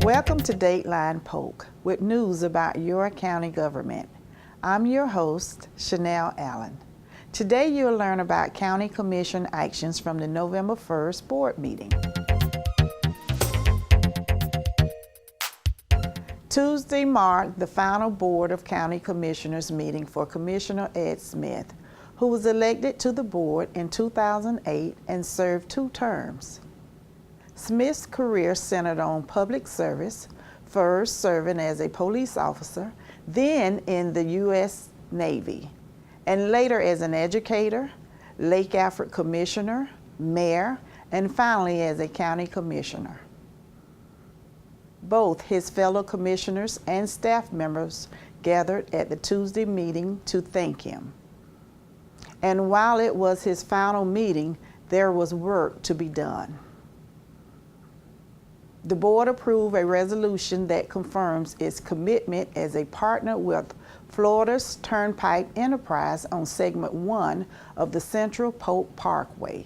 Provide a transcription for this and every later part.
Welcome to Dateline Polk with news about your county government. I'm your host, Chanel Allen. Today you'll learn about County Commission actions from the November 1st board meeting. Tuesday marked the final Board of County Commissioners meeting for Commissioner Ed Smith, who was elected to the board in 2008 and served 2 terms. Smith's career centered on public service, first serving as a police officer, then in the U.S. Navy, and later as an educator, Lake Alfred Commissioner, Mayor, and finally as a county commissioner. Both his fellow commissioners and staff members gathered at the Tuesday meeting to thank him. And while it was his final meeting, there was work to be done. The board approved a resolution that confirms its commitment as a partner with Florida's Turnpike Enterprise on Segment 1 of the Central Polk Parkway.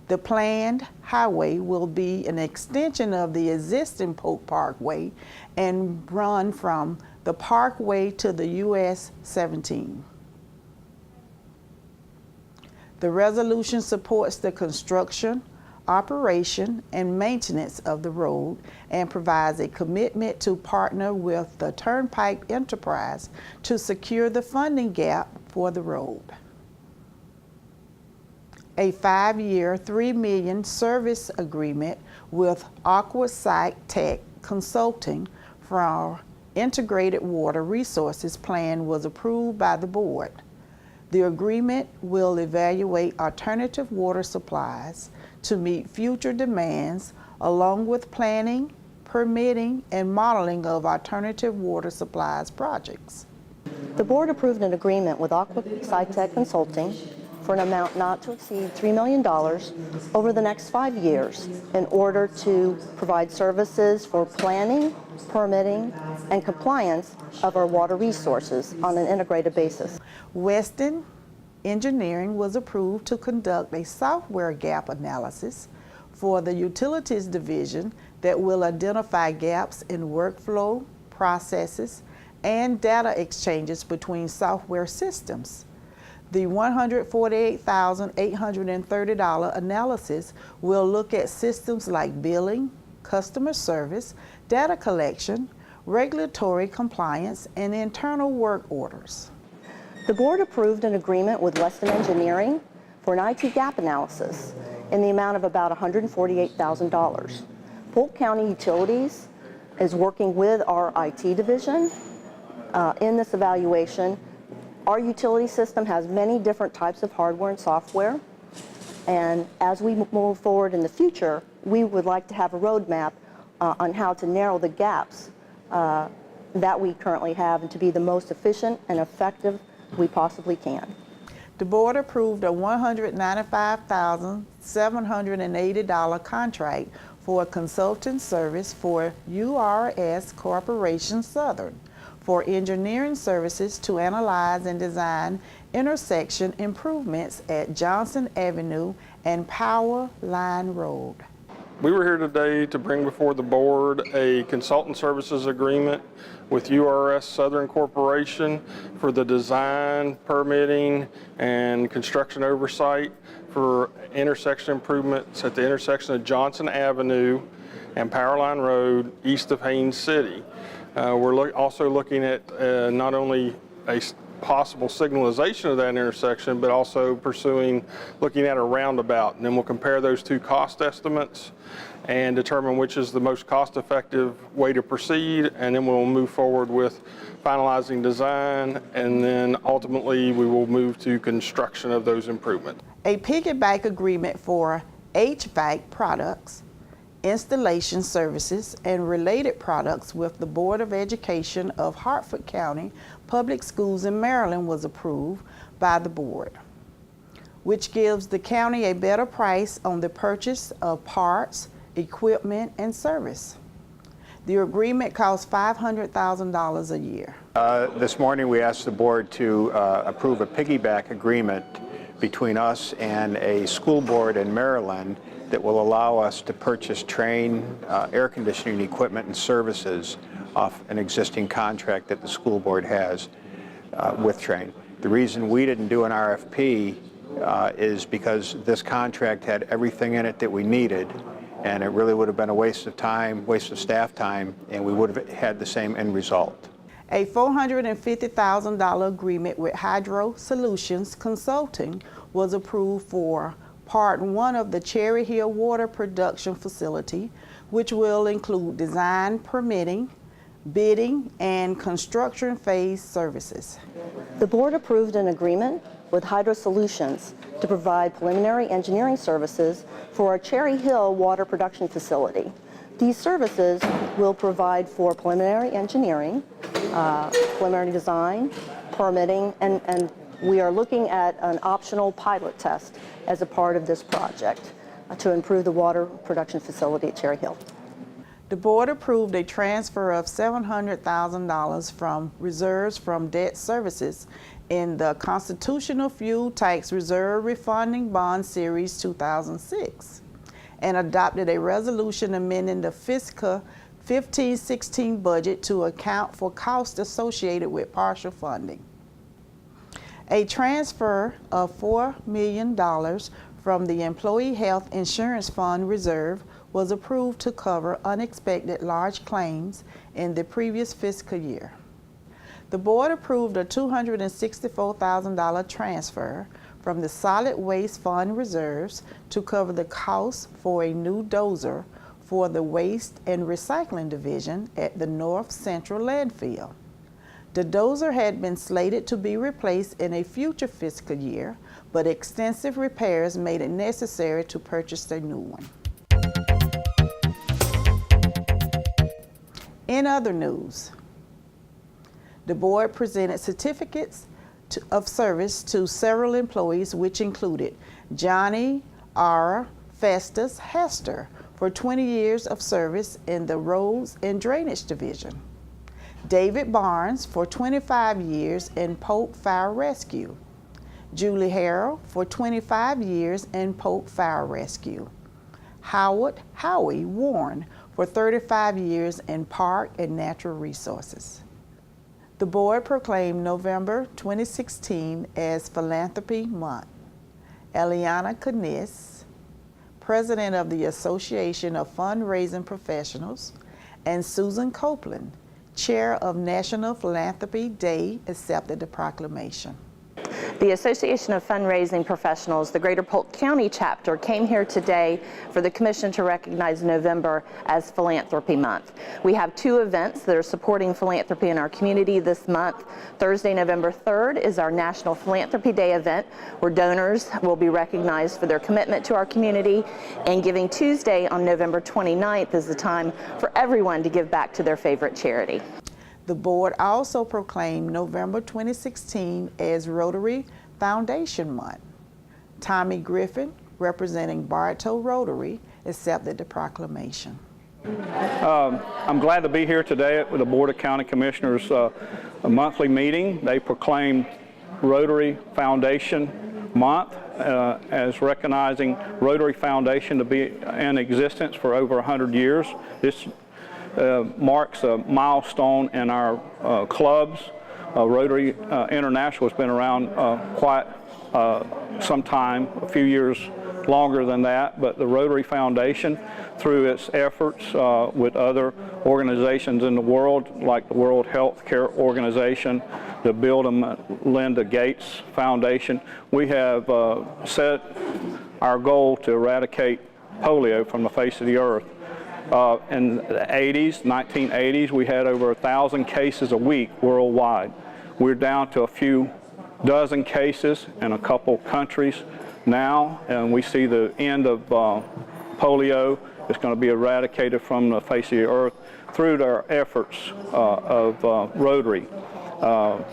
The planned highway will be an extension of the existing Polk Parkway and run from the Parkway to the US 17. The resolution supports the construction, operation, and maintenance of the road and provides a commitment to partner with the Turnpike Enterprise to secure the funding gap for the road. A 5-year, $3 million service agreement with Aquasite Tech Consulting for our Integrated Water Resources Plan was approved by the board. The agreement will evaluate alternative water supplies to meet future demands, along with planning, permitting, and modeling of alternative water supplies projects. The board approved an agreement with Aquasite Tech Consulting for an amount not to exceed $3 million over the next 5 years in order to provide services for planning, permitting, and compliance of our water resources on an integrated basis. Weston Engineering was approved to conduct a software gap analysis for the Utilities Division that will identify gaps in workflow, processes, and data exchanges between software systems. The $148,830 analysis will look at systems like billing, customer service, data collection, regulatory compliance, and internal work orders. The board approved an agreement with Weston Engineering for an IT gap analysis in the amount of about $148,000. Polk County Utilities is working with our IT division in this evaluation. Our utility system has many different types of hardware and software, and as we move forward in the future, we would like to have a roadmap on how to narrow the gaps that we currently have and to be the most efficient and effective we possibly can. The board approved a $195,780 contract for a consulting service for URS Corporation Southern for engineering services to analyze and design intersection improvements at Johnson Avenue and Power Line Road. We were here today to bring before the board a consultant services agreement with URS Southern Corporation for the design, permitting, and construction oversight for intersection improvements at the intersection of Johnson Avenue and Power Line Road east of Haines City. We're also looking at not only a possible signalization of that intersection, but also looking at a roundabout. And then we'll compare those 2 cost estimates and determine which is the most cost-effective way to proceed, and then we'll move forward with finalizing design, and then ultimately we will move to construction of those improvements. A piggyback agreement for HVAC products, installation services, and related products with the Board of Education of Hartford County Public Schools in Maryland was approved by the board, which gives the county a better price on the purchase of parts, equipment, and service. The agreement costs $500,000 a year. This morning we asked the board to approve a piggyback agreement between us and a school board in Maryland that will allow us to purchase Trane air conditioning equipment and services off an existing contract that the school board has with Trane. The reason we didn't do an RFP is because this contract had everything in it that we needed, and it really would have been a waste of time, waste of staff time, and we would have had the same end result. A $450,000 agreement with Hydro Solutions Consulting was approved for Part 1 of the Cherry Hill Water Production Facility, which will include design, permitting, bidding, and construction phase services. The board approved an agreement with Hydro Solutions to provide preliminary engineering services for our Cherry Hill Water Production Facility. These services will provide for preliminary engineering, preliminary design, permitting, and we are looking at an optional pilot test as a part of this project to improve the water production facility at Cherry Hill. The board approved a transfer of $700,000 from reserves from debt services in the Constitutional Fuel Tax Reserve Refunding Bond Series 2006 and adopted a resolution amending the fiscal 15-16 budget to account for costs associated with partial funding. A transfer of $4 million from the Employee Health Insurance Fund Reserve was approved to cover unexpected large claims in the previous fiscal year. The board approved a $264,000 transfer from the Solid Waste Fund reserves to cover the costs for a new dozer for the Waste and Recycling Division at the North Central Landfill. The dozer had been slated to be replaced in a future fiscal year, but extensive repairs made it necessary to purchase a new one. In other news, the board presented certificates of service to several employees, which included Johnny R. Festus Hester for 20 years of service in the Roads and Drainage Division, David Barnes for 25 years in Polk Fire Rescue, Julie Harrell for 25 years in Polk Fire Rescue, Howie Warren for 35 years in Park and Natural Resources. The board proclaimed November 2016 as Philanthropy Month. Eliana Kniss, President of the Association of Fundraising Professionals, and Susan Copeland, Chair of National Philanthropy Day, accepted the proclamation. The Association of Fundraising Professionals, the Greater Polk County chapter, came here today for the Commission to recognize November as Philanthropy Month. We have two events that are supporting philanthropy in our community this month. Thursday, November 3rd is our National Philanthropy Day event, where donors will be recognized for their commitment to our community, and Giving Tuesday on November 29th is the time for everyone to give back to their favorite charity. The board also proclaimed November 2016 as Rotary Foundation Month. Tommy Griffin, representing Bartow Rotary, accepted the proclamation. I'm glad to be here today with the Board of County Commissioners a monthly meeting. They proclaimed Rotary Foundation Month as recognizing Rotary Foundation to be in existence for over 100 years. This marks a milestone in our clubs. Rotary International has been around quite some time, a few years longer than that, but the Rotary Foundation, through its efforts with other organizations in the world, like the World Health Care Organization, the Bill and Melinda Gates Foundation, we have set our goal to eradicate polio from the face of the earth. In the 1980s, we had over 1,000 cases a week worldwide. We're down to a few dozen cases in a couple countries now, and we see the end of polio is going to be eradicated from the face of the earth through our efforts of Rotary.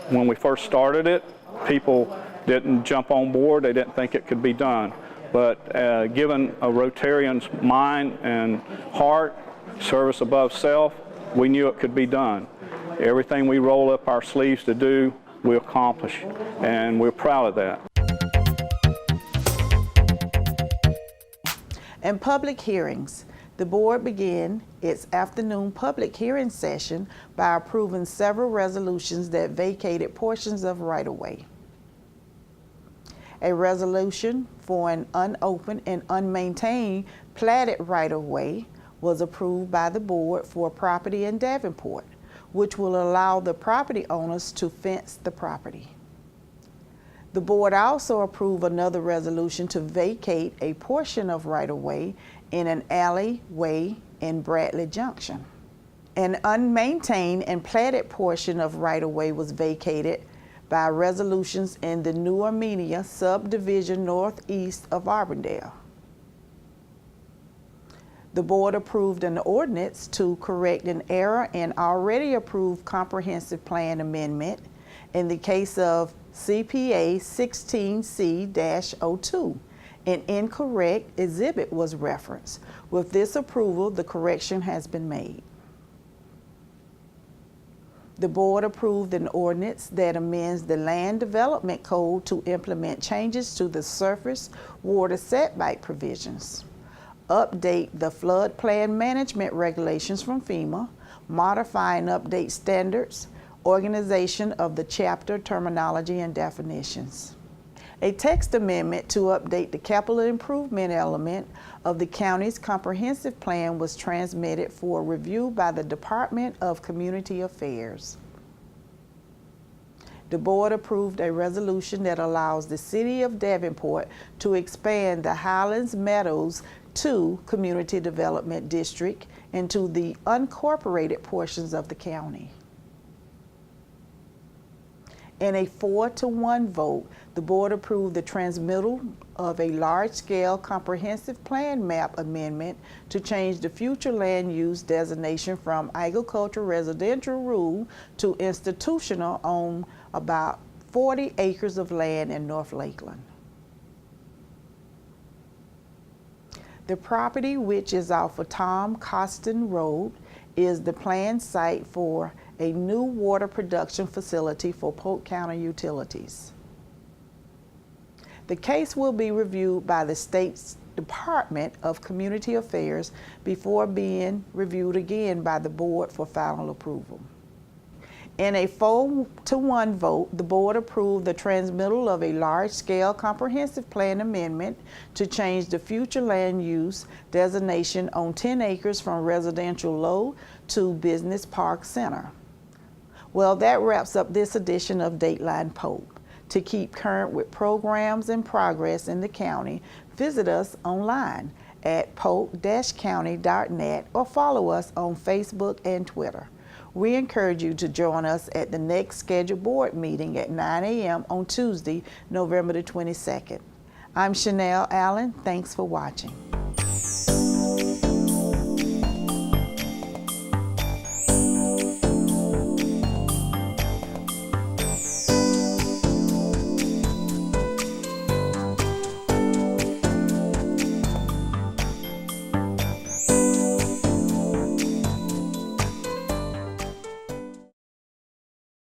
When we first started it, people didn't jump on board. They didn't think it could be done. But given a Rotarian's mind and heart, service above self, we knew it could be done. Everything we roll up our sleeves to do, we accomplish, and we're proud of that. And public hearings. The board began its afternoon public hearing session by approving several resolutions that vacated portions of right-of-way. A resolution for an unopened and unmaintained platted right-of-way was approved by the board for a property in Davenport, which will allow the property owners to fence the property. The board also approved another resolution to vacate a portion of right-of-way in an alleyway in Bradley Junction. An unmaintained and platted portion of right-of-way was vacated by resolutions in the New Armenia subdivision northeast of Auburndale. The board approved an ordinance to correct an error in already approved comprehensive plan amendment in the case of CPA 16C-02. An incorrect exhibit was referenced. With this approval, the correction has been made. The board approved an ordinance that amends the Land Development Code to implement changes to the surface water setback provisions, update the flood plan management regulations from FEMA, modify and update standards, organization of the chapter terminology and definitions. A text amendment to update the capital improvement element of the county's comprehensive plan was transmitted for review by the Department of Community Affairs. The board approved a resolution that allows the City of Davenport to expand the Highlands Meadows 2 Community Development District into the unincorporated portions of the county. In a 4-to-1 vote, the board approved the transmittal of a large-scale comprehensive plan map amendment to change the future land use designation from agricultural residential rule to institutional on about 40 acres of land in North Lakeland. The property, which is off of Tom Costin Road, is the planned site for a new water production facility for Polk County Utilities. The case will be reviewed by the state's Department of Community Affairs before being reviewed again by the board for final approval. In a 4-to-1 vote, the board approved the transmittal of a large-scale comprehensive plan amendment to change the future land use designation on 10 acres from residential low to business park center. Well, that wraps up this edition of Dateline Polk. To keep current with programs and progress in the county, visit us online at polk-county.net or follow us on Facebook and Twitter. We encourage you to join us at the next scheduled board meeting at 9 a.m. on Tuesday, November the 22nd. I'm Chanel Allen. Thanks for watching.